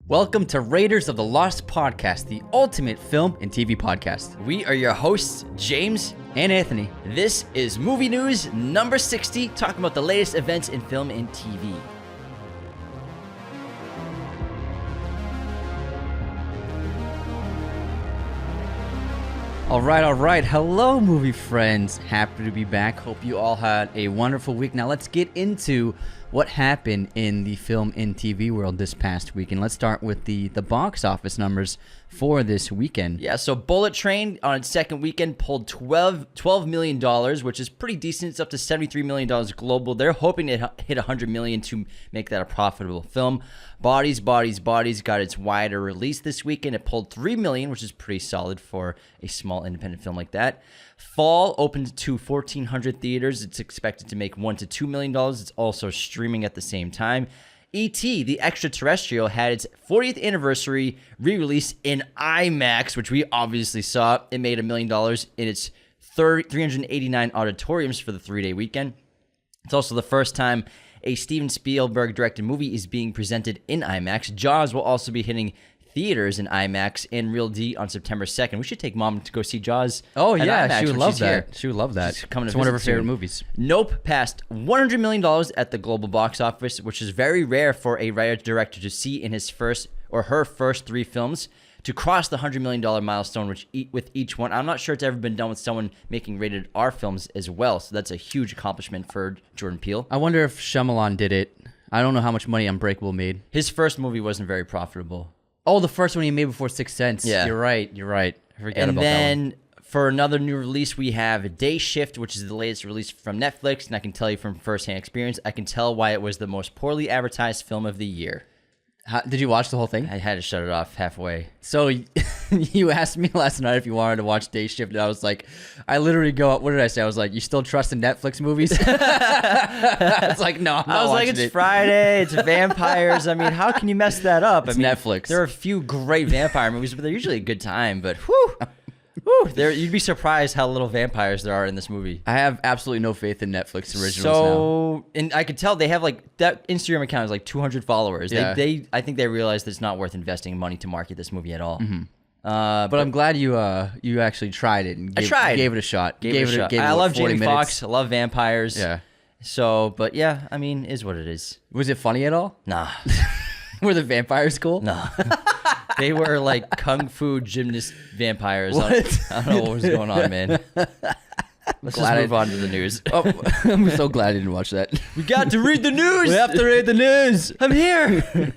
Welcome to Raiders of the Lost Podcast, the ultimate film and TV podcast. We are your hosts, James and Anthony. This is Movie News number 60, talking about the latest events in film and TV. All right. Hello, movie friends. Happy to be back. Hope you all had a wonderful week. Now, let's get into what happened in the film and TV world this past weekend. Let's start with the box office numbers for this weekend. Yeah, so Bullet Train on its second weekend pulled $12 million, which is pretty decent. It's up to $73 million global. They're hoping to hit $100 million to make that a profitable film. Bodies got its wider release this weekend. It pulled $3 million, which is pretty solid for a small independent film like that. Fall opened to 1,400 theaters. It's expected to make $1 to $2 million. It's also streaming at the same time. E.T., the Extraterrestrial, had its 40th anniversary re-release in IMAX, which we obviously saw. It made $1 million in its 389 auditoriums for the 3-day weekend. It's also the first time a Steven Spielberg-directed movie is being presented in IMAX. Jaws will also be hitting theaters in IMAX in Real D on September 2nd. We should take Mom to go see Jaws. Oh, yeah, IMAX she would love that. Here. She would love that. It's one of her favorite movies. Nope passed $100 million at the global box office, which is very rare for a writer-director to see in his first or her first 3 films to cross the $100 million milestone with each one. I'm not sure it's ever been done with someone making rated R films as well, so that's a huge accomplishment for Jordan Peele. I wonder if Shyamalan did it. I don't know how much money Unbreakable made. His first movie wasn't very profitable. Oh, the first one he made before Sixth Sense. Yeah. You're right. I forget about that one. And then for another new release, we have Day Shift, which is the latest release from Netflix, and I can tell you from firsthand experience, I can tell why it was the most poorly advertised film of the year. Did you watch the whole thing? I had to shut it off halfway. So you asked me last night if you wanted to watch Day Shift, and I was like, I literally go up. What did I say? I was like, you still trust in Netflix movies? It's like, no, I'm not I was like, it's Friday, it's vampires. I mean, how can you mess that up? It's Netflix. There are a few great vampire movies, but they're usually a good time. But you'd be surprised how little vampires there are in this movie. I have absolutely no faith in Netflix originals now. And I could tell they have that Instagram account is like 200 followers. Yeah. I think they realized that it's not worth investing money to market this movie at all. Mm-hmm. But I'm glad you actually tried it and gave it a shot. I love Jamie Foxx. I love vampires. Yeah. So, but yeah, I mean, is what it is. Was it funny at all? Nah. Were the vampires cool? No. They were like kung fu gymnast vampires. What? I don't know what was going on, man. Let's just move on to the news. Oh, I'm so glad I didn't watch that. We got to read the news. We have to read the news. I'm here.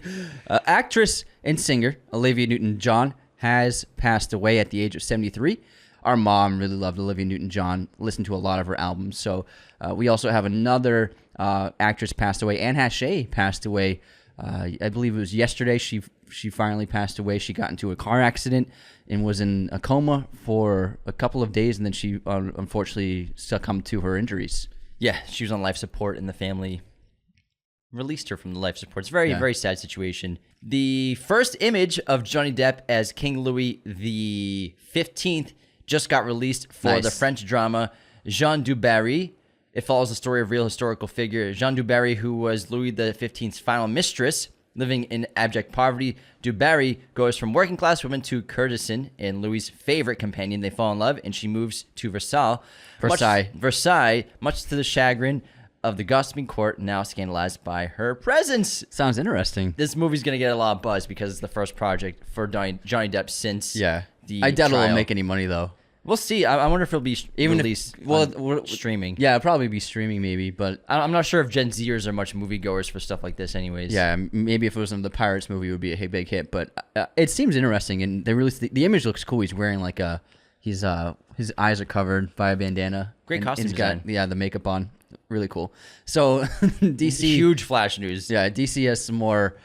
Actress and singer Olivia Newton-John has passed away at the age of 73. Our mom really loved Olivia Newton-John, listened to a lot of her albums. So we also have another actress passed away. Anne Hache passed away. I believe it was yesterday. She finally passed away. She got into a car accident and was in a coma for a couple of days, and then she unfortunately succumbed to her injuries. Yeah, she was on life support, and the family released her from the life support. It's a very, very sad situation. The first image of Johnny Depp as King Louis the 15th just got released for the French drama Jean du Barry. It follows the story of real historical figure Jean du Barry, who was Louis XV's final mistress. Living in abject poverty, du Barry goes from working-class woman to courtesan and Louis' favorite companion. They fall in love, and she moves to Versailles, much to the chagrin of the gossiping court, now scandalized by her presence. Sounds interesting. This movie's going to get a lot of buzz because it's the first project for Johnny Depp since the trial. I doubt it'll make any money, though. We'll see. I wonder if it'll be released streaming. Yeah, it'll probably be streaming maybe, but I'm not sure if Gen Zers are much moviegoers for stuff like this anyways. Yeah, maybe if it was the Pirates movie, it would be a big hit, but it seems interesting, and they released the image looks cool. He's wearing like his eyes are covered by a bandana. Great costume design. The makeup on. Really cool. So DC... Huge flash news. Yeah, DC has some more...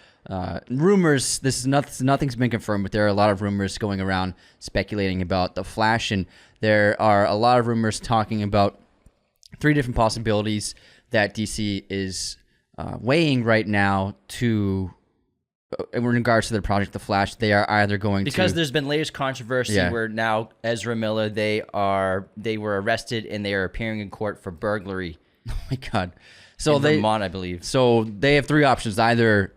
rumors. Nothing's been confirmed, but there are a lot of rumors going around speculating about the Flash, and there are a lot of rumors talking about 3 different possibilities that DC is weighing right now to in regards to their project, The Flash. They are either going because there's been latest controversy where now Ezra Miller they were arrested and they are appearing in court for burglary. Oh my God! So in Vermont, I believe. So they have 3 options: either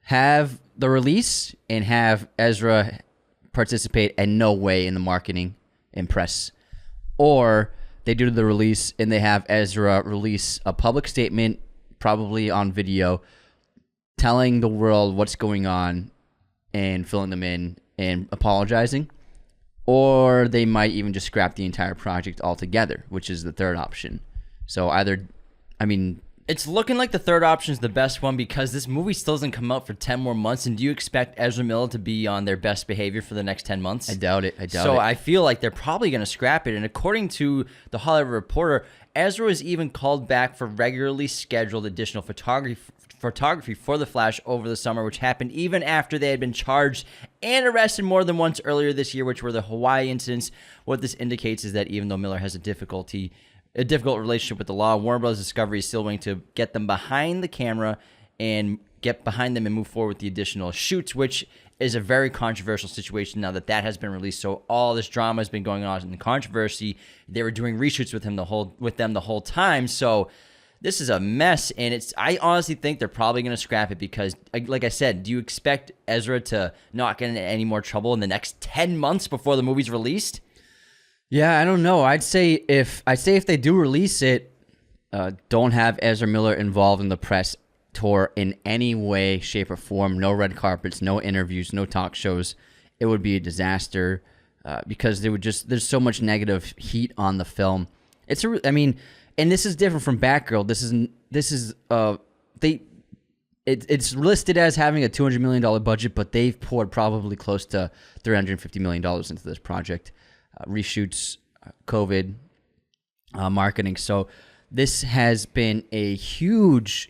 have the release and have Ezra participate in no way in the marketing and press, or they do the release and they have Ezra release a public statement, probably on video, telling the world what's going on and filling them in and apologizing, or they might even just scrap the entire project altogether, which is the third option. So it's looking like the third option is the best one because this movie still doesn't come out for 10 more months. And do you expect Ezra Miller to be on their best behavior for the next 10 months? I doubt it. So I feel like they're probably going to scrap it. And according to the Hollywood Reporter, Ezra was even called back for regularly scheduled additional photography for The Flash over the summer, which happened even after they had been charged and arrested more than once earlier this year, which were the Hawaii incidents. What this indicates is that even though Miller has a difficult relationship with the law, Warner Bros. Discovery is still willing to get them behind the camera and get behind them and move forward with the additional shoots, which is a very controversial situation now that has been released. So all this drama has been going on in the controversy. They were doing reshoots with them the whole time. So this is a mess, and I honestly think they're probably going to scrap it because, like I said, do you expect Ezra to not get into any more trouble in the next 10 months before the movie's released? Yeah, I don't know. I'd say if they do release it, don't have Ezra Miller involved in the press tour in any way, shape, or form. No red carpets, no interviews, no talk shows. It would be a disaster because there's so much negative heat on the film. And this is different from Batgirl. It's listed as having a $200 million budget, but they've poured probably close to $350 million into this project. Reshoots, COVID, marketing. So this has been a huge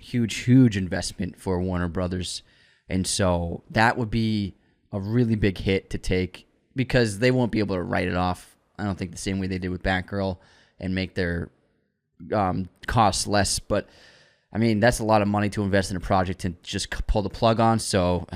investment for Warner Brothers. And so that would be a really big hit to take because they won't be able to write it off, I don't think, the same way they did with Batgirl and make their costs less. But, that's a lot of money to invest in a project and just pull the plug on. So,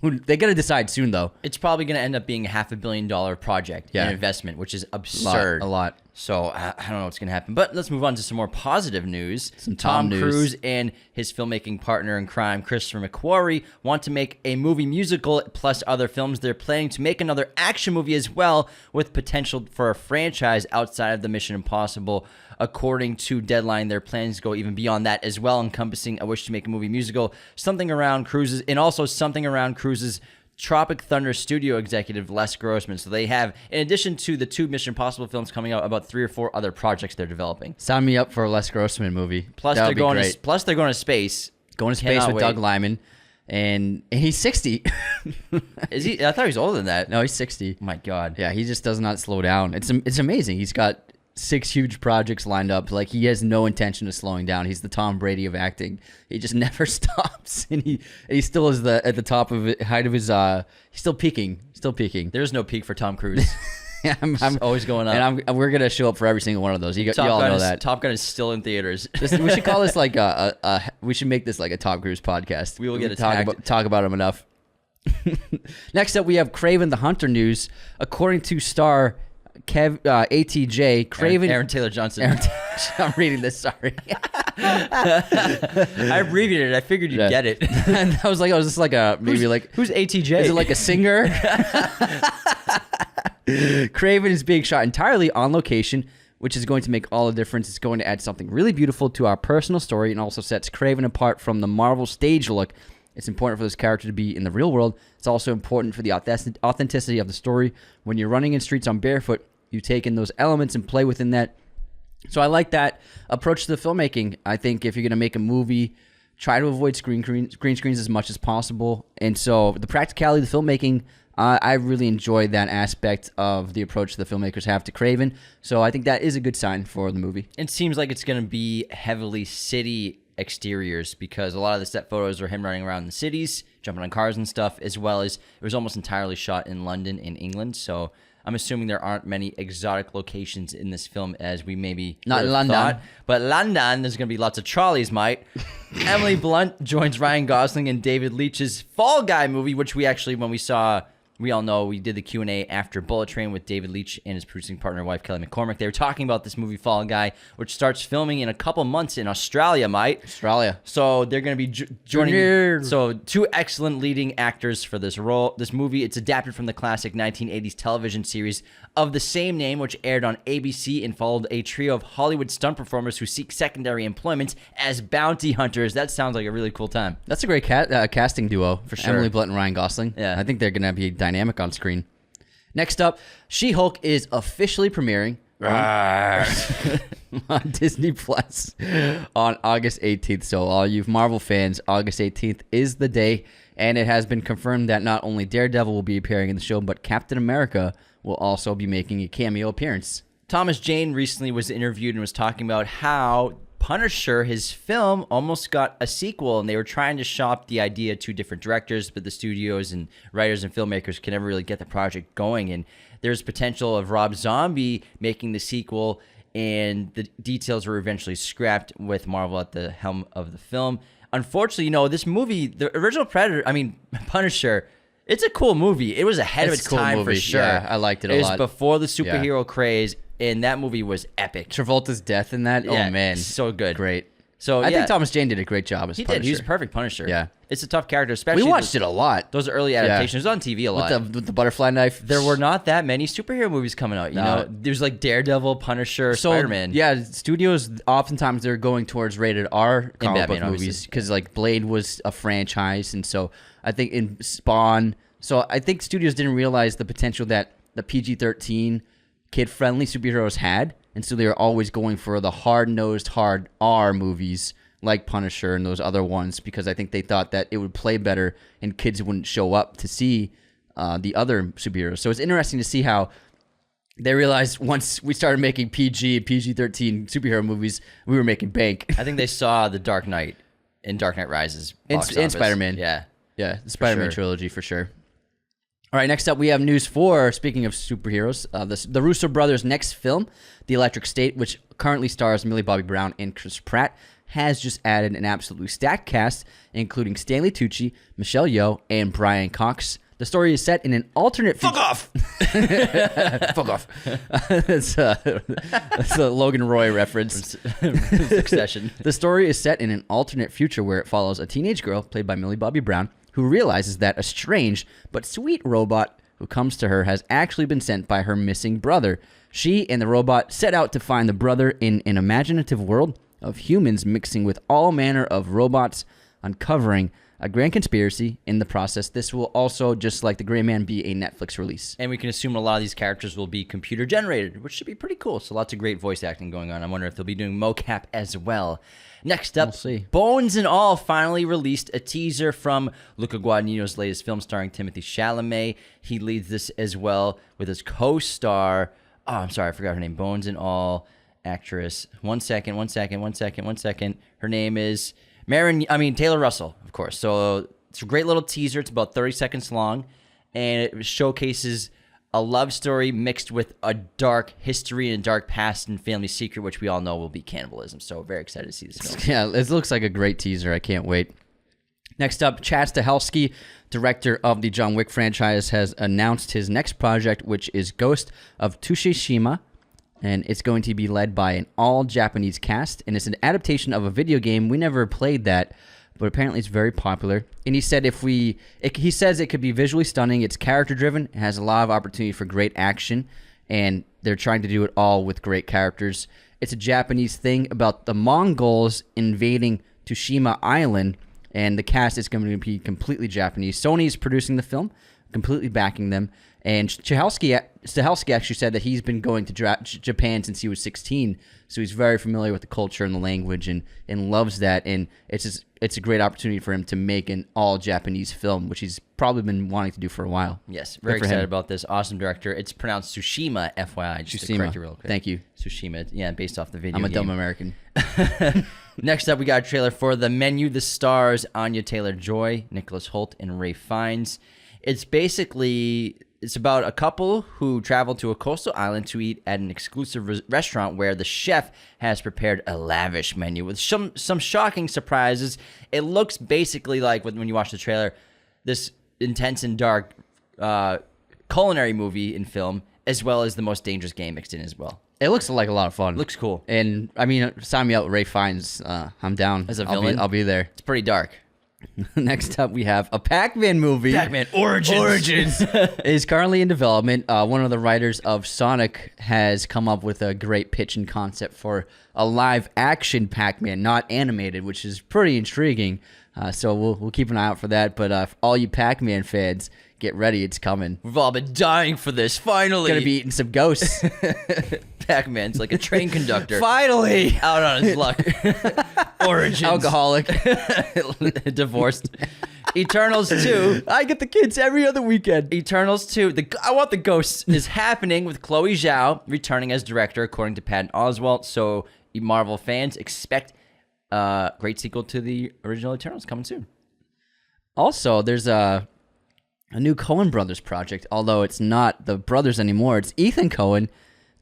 they got to decide soon, though. It's probably going to end up being a $500 million project in investment, which is absurd. A lot. So I don't know what's going to happen. But let's move on to some more positive news. Some Tom news. Cruise and his filmmaking partner in crime, Christopher McQuarrie, want to make a movie musical plus other films. They're planning to make another action movie as well, with potential for a franchise outside of the Mission Impossible. According to Deadline, their plans go even beyond that as well, encompassing a wish to make a movie musical, something around Cruise's Tropic Thunder studio executive Les Grossman. So they have, in addition to the 2 Mission Impossible films coming out, about 3 or 4 other projects they're developing. Sign me up for a Les Grossman movie. Plus they're going to space. Going to space with Doug Liman, and he's 60. Is he? I thought he was older than that. No, he's 60. Oh my God. Yeah, he just does not slow down. It's amazing. He's got 6 huge projects lined up. Like, he has no intention of slowing down. He's the Tom Brady of acting. He just never stops, and he still is at the top of height of his. He's still peaking. There's no peak for Tom Cruise. Yeah, I'm always going up. And we're gonna show up for every single one of those. You all know that. Top Gun is still in theaters. We should call this like we should make this like a Tom Cruise podcast. We will get attacked. Talk about him enough. Next up, we have Kraven the Hunter news. According to Star ATJ, Kraven... Aaron Taylor Johnson. I'm reading this, sorry. I abbreviated it. I figured you'd get it. And I was just like a... Maybe who's ATJ? Is it like a singer? Kraven is being shot entirely on location, which is going to make all the difference. It's going to add something really beautiful to our personal story and also sets Kraven apart from the Marvel stage look. It's important for this character to be in the real world. It's also important for the authenticity of the story. When you're running in streets on barefoot, you take in those elements and play within that. So I like that approach to the filmmaking. I think if you're going to make a movie, try to avoid green screens as much as possible. And so the practicality of the filmmaking, I really enjoy that aspect of the approach the filmmakers have to Kraven. So I think that is a good sign for the movie. It seems like it's going to be heavily city exteriors because a lot of the set photos are him running around the cities, jumping on cars and stuff, as well as it was almost entirely shot in London and England. So I'm assuming there aren't many exotic locations in this film as we maybe not in London. Thought. But London, there's going to be lots of trolleys, mate. Emily Blunt joins Ryan Gosling in David Leach's Fall Guy movie, which we actually, when we we all know we did the Q&A after Bullet Train with David Leach and his producing partner, wife Kelly McCormick. They were talking about this movie Fall Guy, which starts filming in a couple months in Australia, mate. Australia. So they're going to be joining. So two excellent leading actors for this role. This movie, it's adapted from the classic 1980s television series of the same name, which aired on ABC and followed a trio of Hollywood stunt performers who seek secondary employment as bounty hunters. That sounds like a really cool time. That's a great casting duo For sure. Emily Blunt and Ryan Gosling. Yeah. I think they're going to be dynamic on screen. Next up, She-Hulk is officially premiering on Disney Plus on August 18th. So all you Marvel fans, August 18th is the day, and it has been confirmed that not only Daredevil will be appearing in the show, but Captain America will also be making a cameo appearance. Thomas Jane recently was interviewed and was talking about how Punisher, his film, almost got a sequel, and they were trying to shop the idea to different directors, but the studios and writers and filmmakers could never really get the project going. And there's potential of Rob Zombie making the sequel, and the details were eventually scrapped with Marvel at the helm of the film. Unfortunately, this movie, the original Punisher, it's a cool movie. It was ahead of its time for sure. Yeah, I liked it a lot. It was before the superhero craze, and that movie was epic. Travolta's death in that, Yeah, oh man, so good. Great. So I think Thomas Jane did a great job as he Punisher. did. He was a perfect Punisher. Yeah. It's a tough character, especially We watched it a lot. those early adaptations. It was on TV a lot. With the butterfly knife. There were not that many superhero movies coming out. You know, there's like Daredevil, Punisher, Spider-Man. Yeah, studios oftentimes they're going towards rated R comic book Batman, movies because like Blade was a franchise, and so I think in Spawn. So I think studios didn't realize the potential that the PG-13 kid-friendly superheroes had, and so they were always going for the hard-nosed, hard R movies like Punisher and those other ones because I think they thought that it would play better and kids wouldn't show up to see the other superheroes. So it's interesting to see how they realized once we started making PG-13 superhero movies, we were making bank. I think they saw The Dark Knight and Dark Knight Rises. And Spider-Man. Yeah. Yeah, the Spider-Man sure. trilogy for sure. All right, next up we have news for, speaking of superheroes, the Russo brothers' next film, The Electric State, which currently stars Millie Bobby Brown and Chris Pratt, has just added an absolutely stacked cast, including Stanley Tucci, Michelle Yeoh, and Brian Cox. The story is set in an alternate... Fuck off! Fuck off. That's a Logan Roy reference. Succession. The story is set in an alternate future where it follows a teenage girl, played by Millie Bobby Brown, who realizes that a strange but sweet robot who comes to her has actually been sent by her missing brother. She and the robot set out to find the brother in an imaginative world of humans mixing with all manner of robots, uncovering a grand conspiracy in the process. This will also, just like The Gray Man, be a Netflix release. And we can assume a lot of these characters will be computer generated, which should be pretty cool. So lots of great voice acting going on. I wonder if they'll be doing mocap as well. Next up, We'll see. Bones and All finally released a teaser from Luca Guadagnino's latest film starring Timothée Chalamet. He leads this as well with his co-star. Oh, I'm sorry, I forgot her name. Bones and All actress. One second. Her name is Taylor Russell, of course. So it's a great little teaser. It's about 30 seconds long, and it showcases a love story mixed with a dark history and dark past and family secret, which we all know will be cannibalism. So very excited to see this film. Yeah, it looks like a great teaser. I can't wait. Next up, Chad Stahelski, director of the John Wick franchise, has announced his next project, which is Ghost of Toushishima, and it's going to be led by an all-Japanese cast, and it's an adaptation of a video game. We never played that, but apparently it's very popular. And he said he says it could be visually stunning, it's character-driven, it has a lot of opportunity for great action, and they're trying to do it all with great characters. It's a Japanese thing about the Mongols invading Tsushima Island, and the cast is going to be completely Japanese. Sony is producing the film, completely backing them. And Stahelski actually said that he's been going to Japan since he was 16, so he's very familiar with the culture and the language and loves that. And it's a great opportunity for him to make an all-Japanese film, which he's probably been wanting to do for a while. Yes, very excited about this. Awesome director. It's pronounced Tsushima, FYI. Just to correct you real quick. Thank you. Tsushima, yeah, based off the video I'm a game. dumb American. Next up, we got a trailer for The Menu. The stars Anya Taylor-Joy, Nicholas Hoult, and Ray Fiennes. It's about a couple who travel to a coastal island to eat at an exclusive restaurant where the chef has prepared a lavish menu with some shocking surprises. It looks basically like, when you watch the trailer, this intense and dark culinary movie in film, as well as the most dangerous game mixed in as well. It looks like a lot of fun. Looks cool. And I mean, sign me up, Ray Fiennes. I'm down. As a villain? I'll be there. It's pretty dark. Next up, we have a Pac-Man movie. Pac-Man Origins is currently in development. One of the writers of Sonic has come up with a great pitch and concept for a live-action Pac-Man, not animated, which is pretty intriguing. So we'll keep an eye out for that. But for all you Pac-Man fans, get ready. It's coming. We've all been dying for this. Finally. Gonna be eating some ghosts. Pac-Man's like a train conductor. Finally. Out on his luck. Origins. Alcoholic. Divorced. Eternals 2. I get the kids every other weekend. Eternals 2. I Want the Ghosts is happening with Chloe Zhao returning as director, according to Patton Oswalt. So, Marvel fans, expect a great sequel to the original Eternals coming soon. Also, there's a new Coen Brothers project, although it's not the brothers anymore. It's Ethan Coen,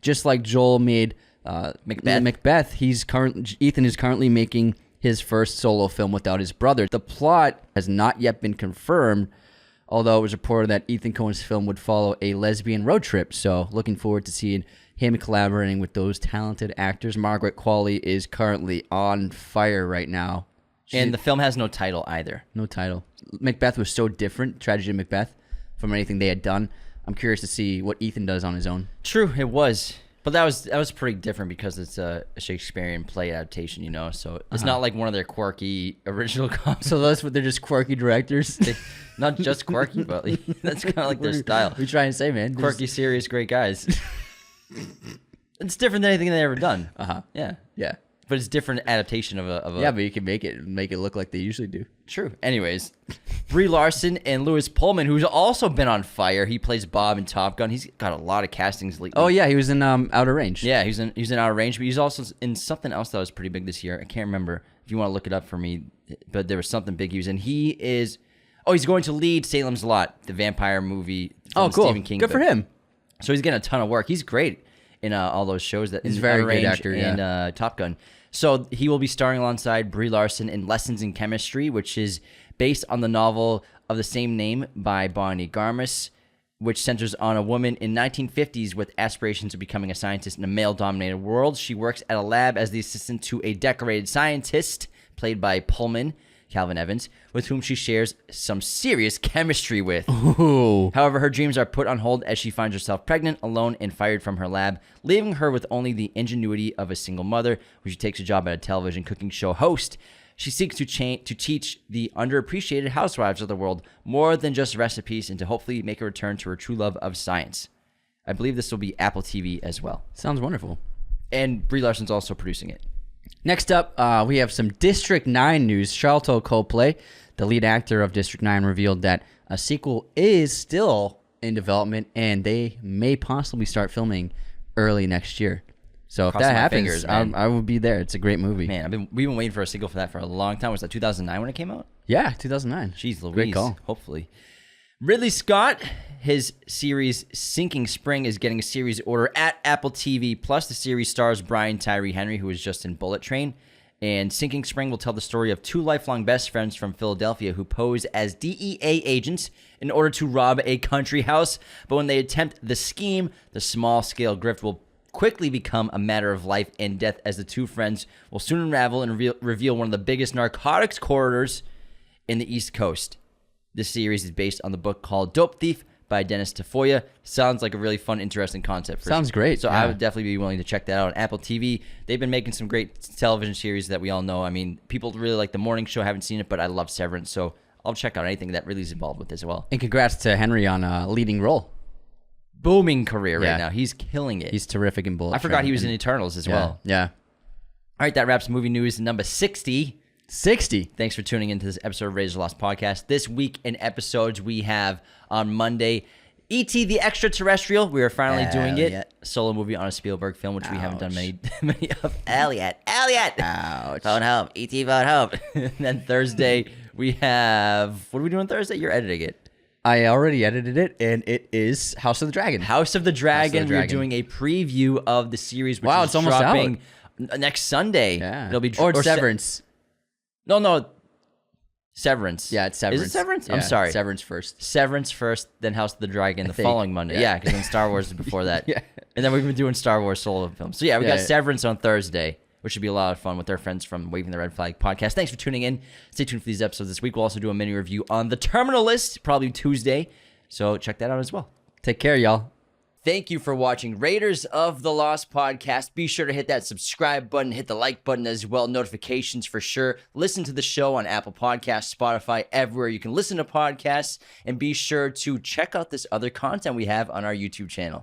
just like Joel made Macbeth. Ethan is currently making his first solo film without his brother. The plot has not yet been confirmed, although it was reported that Ethan Coen's film would follow a lesbian road trip. So looking forward to seeing him collaborating with those talented actors. Margaret Qualley is currently on fire right now. And the film has no title either. No title. Macbeth was so different, Tragedy of Macbeth, from anything they had done. I'm curious to see what Ethan does on his own. True, it was. But that was pretty different because it's a Shakespearean play adaptation, So it's not like one of their quirky original comics. So they're just quirky directors? Not just quirky, but that's kind of like their style. We try and say, man. Quirky, serious, great guys. It's different than anything they've ever done. Yeah. Yeah. But it's different adaptation of a Yeah, but you can make it look like they usually do. True. Anyways, Brie Larson and Louis Pullman, who's also been on fire. He plays Bob in Top Gun. He's got a lot of castings lately. Oh yeah, he was in Outer Range. Yeah, he's in Outer Range, but he's also in something else that was pretty big this year. I can't remember if you want to look it up for me, but there was something big he was in. He's going to lead Salem's Lot, the vampire movie from cool. Stephen King. Good for him. So he's getting a ton of work. He's great in all those shows. He's a very good actor, and Top Gun. So he will be starring alongside Brie Larson in Lessons in Chemistry, which is based on the novel of the same name by Bonnie Garmus, which centers on a woman in 1950s with aspirations of becoming a scientist in a male-dominated world. She works at a lab as the assistant to a decorated scientist, played by Pullman, Calvin Evans, with whom she shares some serious chemistry with. Ooh. However, her dreams are put on hold as she finds herself pregnant, alone, and fired from her lab, leaving her with only the ingenuity of a single mother, when she takes a job at a television cooking show host. She seeks to teach the underappreciated housewives of the world more than just recipes and to hopefully make a return to her true love of science. I believe this will be Apple TV as well. Sounds wonderful. And Brie Larson's also producing it. Next up, we have some District 9 news. Charlton Copley, the lead actor of District 9, revealed that a sequel is still in development and they may possibly start filming early next year. So if that happens, I will be there. It's a great movie. Man, we've been waiting for a sequel for that for a long time. Was that 2009 when it came out? Yeah, 2009. Jeez Louise. Great call. Hopefully. Ridley Scott, his series Sinking Spring is getting a series order at Apple TV+. The series stars Brian Tyree Henry, who was just in Bullet Train. And Sinking Spring will tell the story of two lifelong best friends from Philadelphia who pose as DEA agents in order to rob a country house. But when they attempt the scheme, the small-scale grift will quickly become a matter of life and death as the two friends will soon unravel and reveal one of the biggest narcotics corridors in the East Coast. This series is based on the book called Dope Thief by Dennis Tafoya. Sounds like a really fun, interesting concept. Sounds great. So yeah. I would definitely be willing to check that out on Apple TV. They've been making some great television series that we all know. I mean, people really like The Morning Show. I haven't seen it, but I love Severance. So I'll check out anything that Ridley's involved with as well. And congrats to Henry on a leading role. Booming career right now. He's killing it. He's terrific in Bullet I forgot he was in Eternals as well. Yeah. All right, that wraps movie news number 60. 60. Thanks for tuning into this episode of Razor Lost Podcast. This week in episodes, we have on Monday, E.T. the Extraterrestrial. We are finally doing it. Yeah. Solo movie on a Spielberg film, which we haven't done many of. Elliot. Ouch. Phone home. E.T. phone home. And then Thursday, we have... What are we doing Thursday? You're editing it. I already edited it, and it is House of the Dragon. House of the Dragon. We're doing a preview of the series, which is it's almost dropping next Sunday. Yeah. It'll be or Severance. No. Severance. Yeah, it's Severance. Is it Severance? Yeah, I'm sorry. Severance first. Severance first, then House of the Dragon the think. following Monday. Yeah, because then Star Wars is before that. Yeah. And then we've been doing Star Wars solo films. So yeah, we got Severance on Thursday, which should be a lot of fun with our friends from Waving the Red Flag podcast. Thanks for tuning in. Stay tuned for these episodes this week. We'll also do a mini review on The Terminal List, probably Tuesday. So check that out as well. Take care, y'all. Thank you for watching Raiders of the Lost podcast. Be sure to hit that subscribe button, hit the like button as well, notifications for sure. Listen to the show on Apple Podcasts, Spotify, everywhere you can listen to podcasts. And be sure to check out this other content we have on our YouTube channel.